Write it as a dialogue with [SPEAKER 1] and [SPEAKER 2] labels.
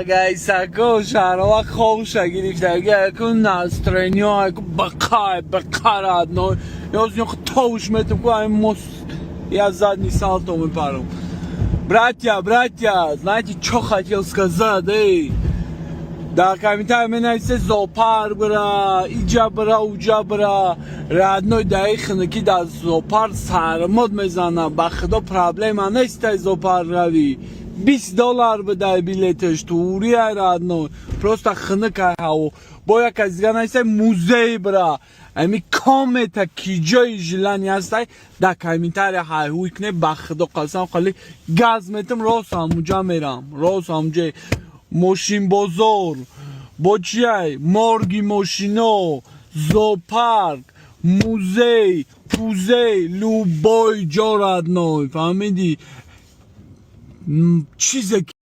[SPEAKER 1] گیسکو شهرها خوش گرفته گرکن نسترینی های بقرد نو یازنی خو توش метам ко я задний сальто мы пару. Братья, знаете, что хотел сказать, эй? Да, комментарий меня есть зоопарк, бра, иджа бра, уджа бра. Родной даихна кида зоопарк сармод мезана, бахдо проблема нест зоопарк рави. $20 бедай билетеш турия родной. Просто хныка хау. Боя казгана есть музей, бра. امی کامتا کی جای جلانی هستی در کمیتر های هویکنه بخدا قسم خالی گاز میتم راست همونجا میرم راست همونجا ماشین بازار با چیه مارگی ماشینا زوپارک موزه پوزه لوبای جارد نای فهمیدی چیزه